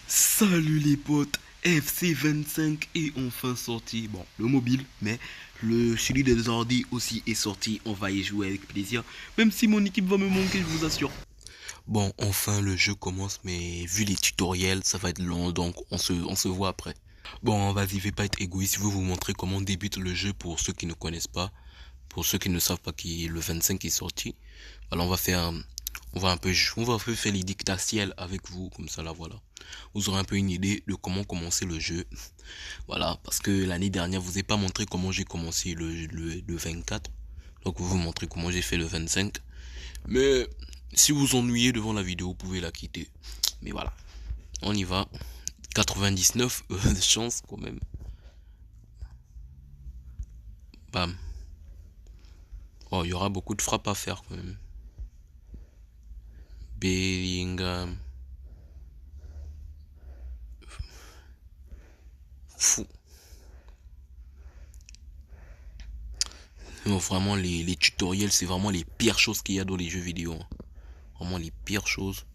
Salut les potes, FC25 est enfin sorti. Bon, le mobile, mais celui des ordi aussi est sorti. On va y jouer avec plaisir, même si mon équipe va me manquer, je vous assure. Bon, enfin le jeu commence, mais vu les tutoriels, ça va être long, donc on se voit après. Bon, vas-y, vais pas être égoïste, je vais vous montrer comment débute le jeu pour ceux qui ne connaissent pas, pour ceux qui ne savent pas que le 25 est sorti. Alors on va un peu faire les dictatiels avec vous, comme ça là, voilà. Vous aurez un peu une idée de comment commencer le jeu. Voilà, parce que l'année dernière, je vous ai pas montré comment j'ai commencé le 24. Donc, je vais vous montrer comment j'ai fait le 25. Mais, si vous vous ennuyez devant la vidéo, vous pouvez la quitter. Mais voilà, on y va. 99 de chance quand même. Bam. Oh, il y aura beaucoup de frappes à faire quand même. Bellingham. Fou. Non, vraiment, les tutoriels, c'est vraiment les pires choses qu'il y a dans les jeux vidéo, hein. Vraiment les pires choses.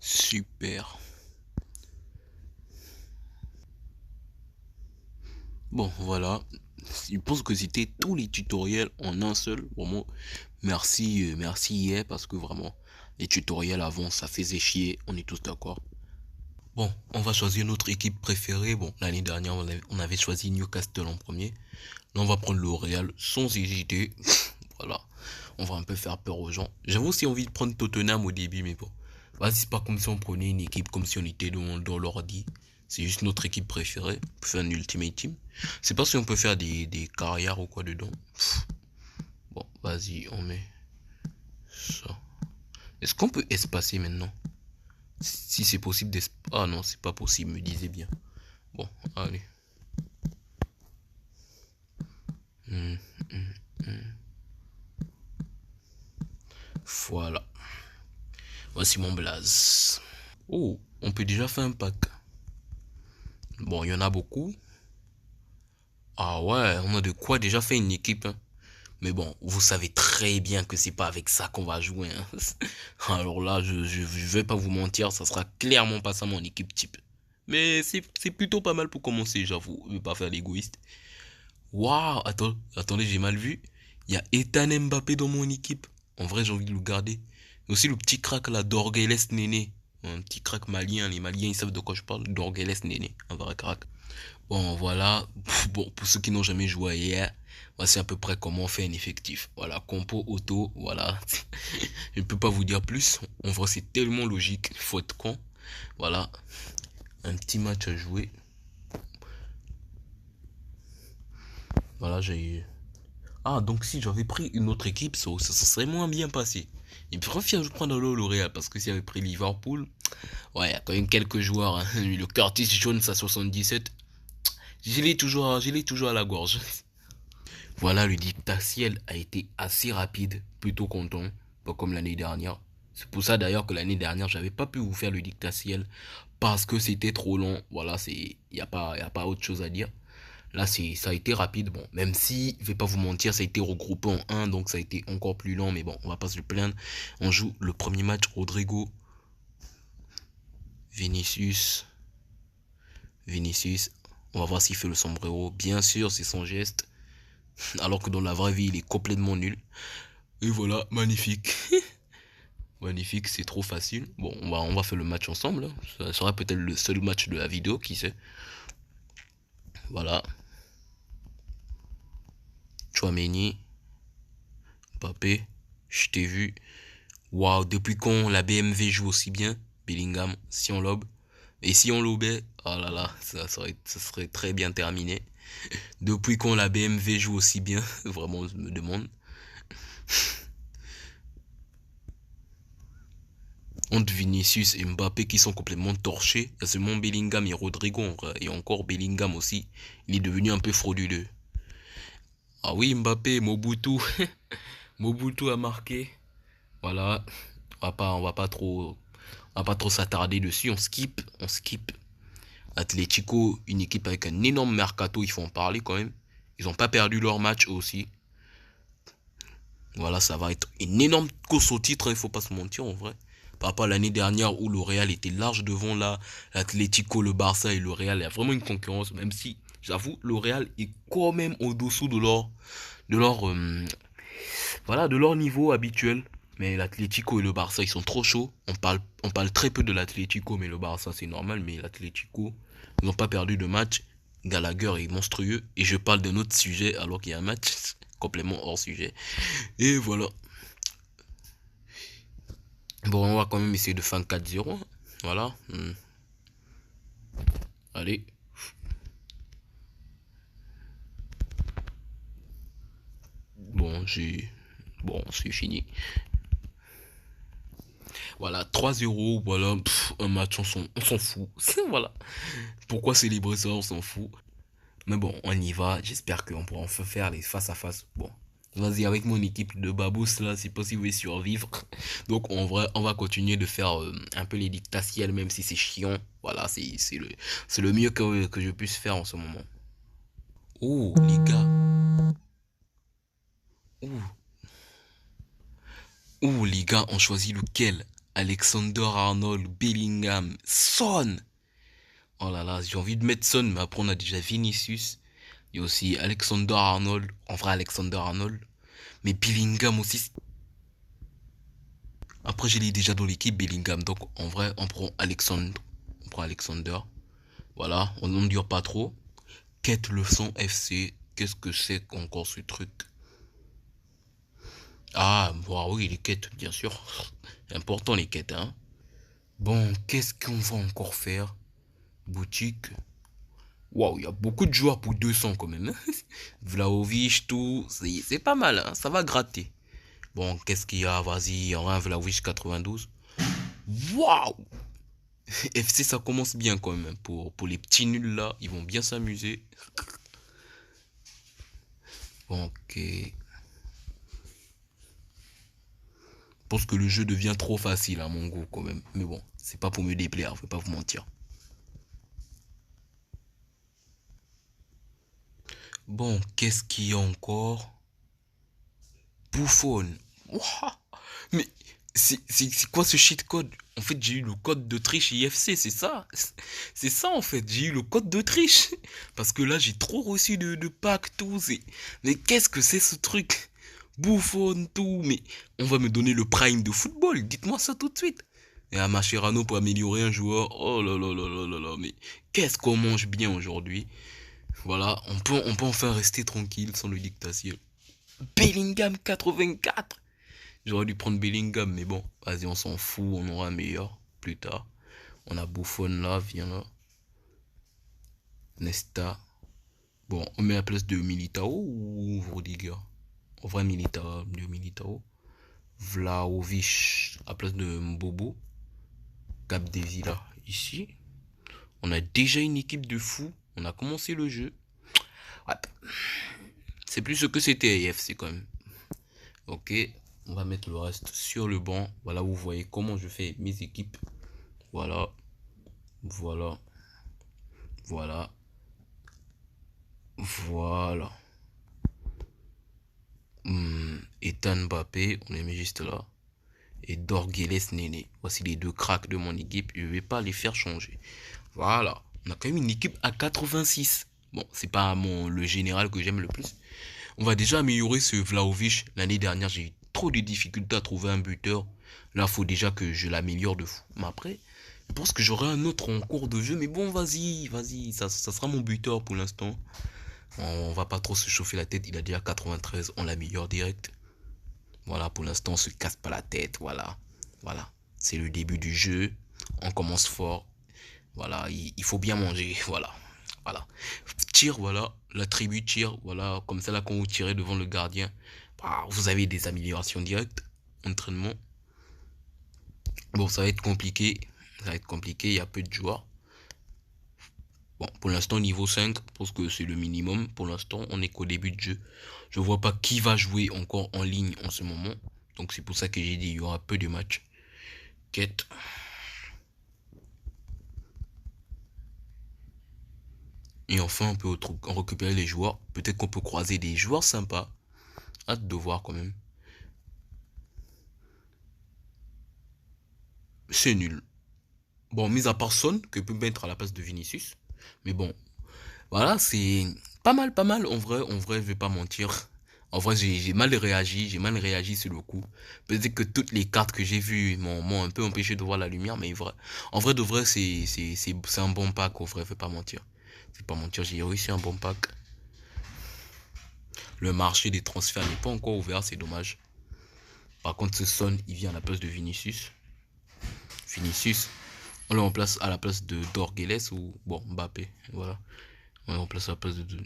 Super. Bon, voilà. Je pense que c'était tous les tutoriels en un seul. Vraiment, merci, merci hier parce que vraiment, les tutoriels avant, ça faisait chier. On est tous d'accord. Bon, on va choisir notre équipe préférée. Bon, l'année dernière, on avait choisi Newcastle en premier. Là, on va prendre le Real sans hésiter. Voilà. On va un peu faire peur aux gens. J'avais aussi envie de prendre Tottenham au début, mais bon. Vas-y, c'est pas comme si on prenait une équipe comme si on était dans l'ordi. C'est juste notre équipe préférée. On peut faire un Ultimate Team. C'est pas si on peut faire des carrières ou quoi dedans. Bon, vas-y, on met ça. Est-ce qu'on peut espacer maintenant? Si c'est possible d'espacer. Ah non, c'est pas possible, me disait bien. Bon, allez. Hum, hum, hum. Voilà. Voici mon blaze. Oh, on peut déjà faire un pack. Bon, il y en a beaucoup. Ah ouais, on a de quoi déjà faire une équipe, hein. Mais bon, vous savez très bien que c'est pas avec ça qu'on va jouer, hein. Alors là, je vais pas vous mentir, ça sera clairement pas ça mon équipe type. Mais c'est plutôt pas mal pour commencer, j'avoue. Je vais pas faire l'égoïste. Waouh, attendez, j'ai mal vu. Il y a Ethan Mbappé dans mon équipe. En vrai, j'ai envie de le garder. Et aussi le petit crack là, Dorgeles Néné. Un petit crack malien, les Maliens ils savent de quoi je parle. Dorgeles Néné, un vrai crack. Bon, voilà. Bon, pour ceux qui n'ont jamais joué hier, voici à peu près comment on fait un effectif. Voilà, compo auto, voilà. Je ne peux pas vous dire plus. En vrai, c'est tellement logique. Il faut être con. Voilà. Un petit match à jouer. Voilà, j'ai... Ah, donc si j'avais pris une autre équipe, ça serait moins bien passé. Et puis, préfère je prendre le L'Oréal parce que si j'avais pris Liverpool, ouais, il y a quand même quelques joueurs, hein. Le Curtis Jones à 77, je l'ai toujours à la gorge. Voilà, le dictatiel a été assez rapide, plutôt content, pas comme l'année dernière. C'est pour ça d'ailleurs que l'année dernière, j'avais pas pu vous faire le dictatiel parce que c'était trop long. Voilà, y a pas autre chose à dire. Là, ça a été rapide. Bon, même si, je vais pas vous mentir, ça a été regroupé en un, donc ça a été encore plus lent, mais bon, on va pas se le plaindre. On joue le premier match, Rodrigo, Vinicius, Vinicius. On va voir s'il fait le sombrero. Bien sûr, c'est son geste. Alors que dans la vraie vie, il est complètement nul. Et voilà, magnifique. Magnifique, c'est trop facile. Bon, on va faire le match ensemble, hein. Ça sera peut-être le seul match de la vidéo, qui sait. Voilà. Tchouaméni. Mbappé. Je t'ai vu. Waouh, depuis quand la BMV joue aussi bien? Bellingham, si on lobe. Et si on lobait, oh là là, ça serait très bien terminé. Depuis quand la BMV joue aussi bien? Vraiment, je me demande. Entre Vinicius et Mbappé qui sont complètement torchés. Il y a seulement Bellingham et Rodrigo en vrai. Et encore Bellingham aussi. Il est devenu un peu frauduleux. Ah oui, Mbappé, Mobutu. Mobutu a marqué. Voilà. On va pas trop s'attarder dessus. On skip. Atlético, une équipe avec un énorme mercato, il faut en parler quand même. Ils n'ont pas perdu leur match aussi. Voilà, ça va être une énorme course au titre, il ne faut pas se mentir en vrai. Par rapport à l'année dernière où le Real était large devant l'Atlético, le Barça et le Real, il y a vraiment une concurrence, même si, j'avoue, le Real est quand même au-dessous de leur, voilà, de leur niveau habituel. Mais l'Atlético et le Barça, ils sont trop chauds. On parle très peu de l'Atlético, mais le Barça, c'est normal. Mais l'Atlético, ils n'ont pas perdu de match. Gallagher est monstrueux. Et je parle d'un autre sujet alors qu'il y a un match complètement hors sujet. Et voilà. Bon, on va quand même essayer de faire un 4-0. Voilà. Allez. Bon, Bon, c'est fini. Voilà, 3-0. Voilà, un match, on s'en fout. Voilà. Pourquoi célébrer ça, on s'en fout. Mais bon, on y va. J'espère qu'on pourra enfin faire les face à face. Bon, vas-y, avec mon équipe de babous là, c'est possible de survivre. Donc, en vrai, on va continuer de faire un peu les dictatiels, même si c'est chiant. Voilà, c'est le mieux que je puisse faire en ce moment. Oh, les gars. Ouh, les gars, on choisit lequel? Alexander Arnold, Bellingham, Son. Oh là là, j'ai envie de mettre Son, mais après on a déjà Vinicius. Il y a aussi Alexander Arnold. En vrai, Alexander Arnold. Mais Bellingham aussi. Après, je l'ai déjà dans l'équipe Bellingham. Donc, en vrai, on prend Alexandre. On prend Alexander. Voilà, on ne dure pas trop. Quête leçon FC. Qu'est-ce que c'est encore ce truc? Ah, bon, oui, les quêtes, bien sûr. Important les quêtes, hein. Bon, qu'est-ce qu'on va encore faire? Boutique. Waouh, il y a beaucoup de joueurs pour 200 quand même, hein. Vlahovic, tout. C'est pas mal, hein. Ça va gratter. Bon, qu'est-ce qu'il y a? Vas-y, il y aura un Vlahovic 92. Waouh! FC, ça commence bien quand même. Pour les petits nuls là, ils vont bien s'amuser. Bon, ok. Je pense que le jeu devient trop facile à mon goût quand même. Mais bon, c'est pas pour me déplaire, je vais pas vous mentir. Bon, qu'est-ce qu'il y a encore? Buffon. Wouah. Mais c'est quoi ce cheat code? En fait, j'ai eu le code de triche IFC, c'est ça. C'est ça en fait, j'ai eu le code de triche. Parce que là, j'ai trop reçu de packs, tout. Mais qu'est-ce que c'est ce truc? Buffon, tout. Mais on va me donner le prime de football, dites-moi ça tout de suite. Et à Mascherano pour améliorer un joueur. Oh là là là là là là. Mais qu'est-ce qu'on mange bien aujourd'hui? Voilà, on peut enfin rester tranquille sans le dictature. Bellingham 84. J'aurais dû prendre Bellingham, mais bon, vas-y, on s'en fout, on aura un meilleur plus tard. On a Buffon là, viens là. Nesta. Bon, on met la place de Militao ou Rudiger? En vrai, Militao, de Militao. Vlahovic à place de Mbobo. Capdevila ici. On a déjà une équipe de fous. On a commencé le jeu. Ouais. C'est plus ce que c'était AFC quand même. Ok, on va mettre le reste sur le banc. Voilà, vous voyez comment je fais mes équipes. Voilà, voilà, voilà, voilà. Ethan Mbappé, on les met juste là. Et Dorgueles Néné. Voici les deux cracks de mon équipe. Je ne vais pas les faire changer. Voilà, on a quand même une équipe à 86. Bon, c'est pas le général que j'aime le plus. On va déjà améliorer ce Vlahovic. L'année dernière, j'ai eu trop de difficultés à trouver un buteur. Là, il faut déjà que je l'améliore de fou. Mais après, Je pense que j'aurai un autre en cours de jeu, mais bon, vas-y, ça sera mon buteur pour l'instant. On va pas trop se chauffer la tête, il a déjà 93, on l'améliore direct. Voilà, pour l'instant, on se casse pas la tête, voilà. Voilà, c'est le début du jeu, on commence fort. Voilà, il faut bien manger, voilà. Voilà. Tire, voilà, la tribu tire, voilà, comme ça là quand vous tirez devant le gardien, bah, vous avez des améliorations directes. Entraînement. Bon, ça va être compliqué, il y a peu de joueurs. Bon, pour l'instant, niveau 5, parce que c'est le minimum. Pour l'instant, on est qu'au début de jeu. Je vois pas qui va jouer encore en ligne en ce moment. Donc c'est pour ça que j'ai dit il y aura peu de matchs. Quête. Et enfin, on peut récupérer les joueurs. Peut-être qu'on peut croiser des joueurs sympas. Hâte de voir quand même. C'est nul. Bon, mis à part Son, que peut mettre à la place de Vinicius. Mais bon, voilà, c'est pas mal, pas mal. En vrai, je vais pas mentir. En vrai, j'ai mal réagi sur le coup. Peut-être que toutes les cartes que j'ai vues m'ont un peu empêché de voir la lumière, mais vrai, en vrai de vrai, c'est un bon pack. En vrai, je vais pas mentir. Je vais pas mentir, j'ai réussi un bon pack. Le marché des transferts n'est pas encore ouvert, c'est dommage. Par contre, ce Son, il vient à la place de Vinicius. Vinicius, on le remplace à la place de Dorgeles ou bon Mbappé, voilà. On le remplace à la place de.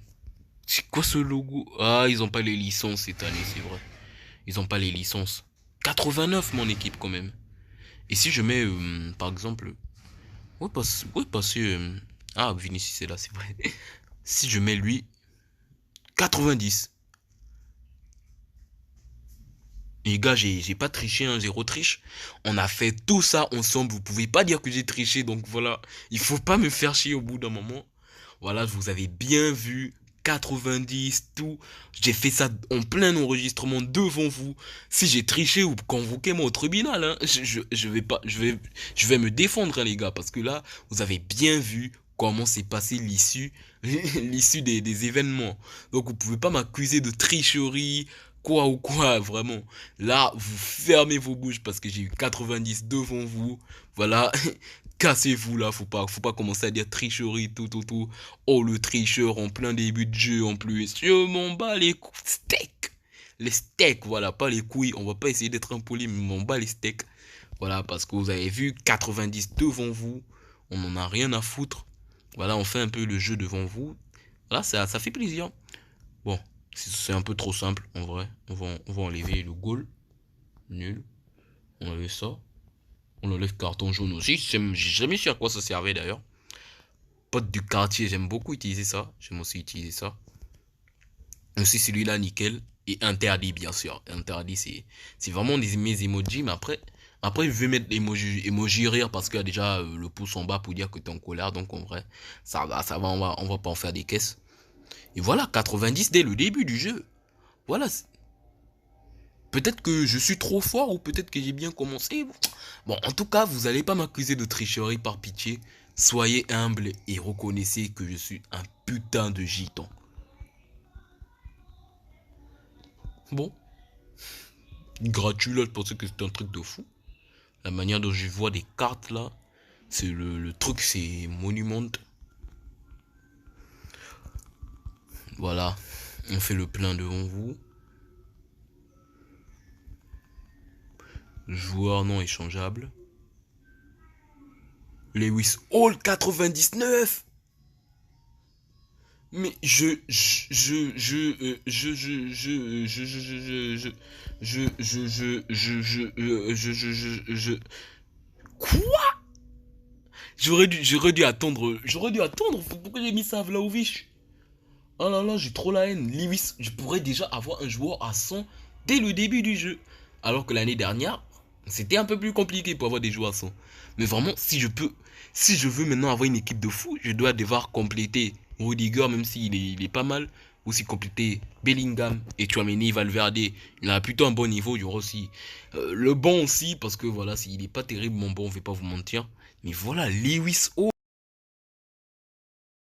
C'est quoi ce logo? Ah, ils ont pas les licences cette année, c'est vrai. Ils ont pas les licences. 89 mon équipe quand même. Et si je mets par exemple. Ouais, parce que. Ah, Vinicius c'est là, c'est vrai. Si je mets lui. 90. Les gars, j'ai pas triché, hein, zéro triche. On a fait tout ça ensemble. Vous pouvez pas dire que j'ai triché, donc voilà. Il faut pas me faire chier au bout d'un moment. Voilà, je vous avais bien vu. 90, tout. J'ai fait ça en plein enregistrement devant vous. Si j'ai triché ou convoquez-moi au tribunal, hein, je vais pas, je vais me défendre, hein, les gars, parce que là, vous avez bien vu comment s'est passé l'issue, l'issue des événements. Donc, vous pouvez pas m'accuser de tricherie, quoi ou quoi, vraiment. Là, vous fermez vos bouches parce que j'ai eu 90 devant vous. Voilà. Cassez-vous là, faut pas commencer à dire tricherie, tout. Oh, le tricheur en plein début de jeu en plus. Je m'en bats les steaks. Les steaks, voilà, pas les couilles. On va pas essayer d'être impoli, mais m'en bats les steaks. Voilà, parce que vous avez vu 90 devant vous. On n'en a rien à foutre. Voilà, on fait un peu le jeu devant vous. Voilà, ça fait plaisir. Bon, c'est un peu trop simple en vrai. On va enlever le goal. Nul. On enlève ça. On enlève carton jaune aussi. J'ai jamais su à quoi ça servait d'ailleurs. Pote du quartier, j'aime beaucoup utiliser ça. J'aime aussi utiliser ça. Aussi celui-là, nickel. Et interdit, bien sûr. Interdit, c'est vraiment mes emojis. Mais après, je vais mettre emoji rire parce qu'il y a déjà le pouce en bas pour dire que t'es en colère. Donc en vrai, ça va, on va pas en faire des caisses. Et voilà, 90 dès le début du jeu. Voilà. Peut-être que je suis trop fort ou peut-être que j'ai bien commencé. Bon, en tout cas, vous n'allez pas m'accuser de tricherie par pitié. Soyez humble et reconnaissez que je suis un putain de gitan. Bon, gratuit là, je pensais que c'était un truc de fou. La manière dont je vois des cartes là, c'est le truc, c'est monument. Voilà, on fait le plein devant vous. Joueur non échangeable. Lewis Hall 99. Mais quoi? J'aurais dû attendre. Pourquoi j'ai mis ça à Vlahovic? Oh là là, j'ai trop la haine. Lewis, je pourrais déjà avoir un joueur à 100 dès le début du jeu. Alors que l'année dernière, c'était un peu plus compliqué pour avoir des joueurs à 100. Mais vraiment, si je veux maintenant avoir une équipe de fou, je dois devoir compléter Rudiger, même il est pas mal. Aussi compléter Bellingham et Tchouaméni, Valverde. Il a plutôt un bon niveau. Il y aura aussi le bon aussi, parce que voilà, s'il n'est pas terrible, mon bon, on ne va pas vous mentir. Mais voilà, Lewis O.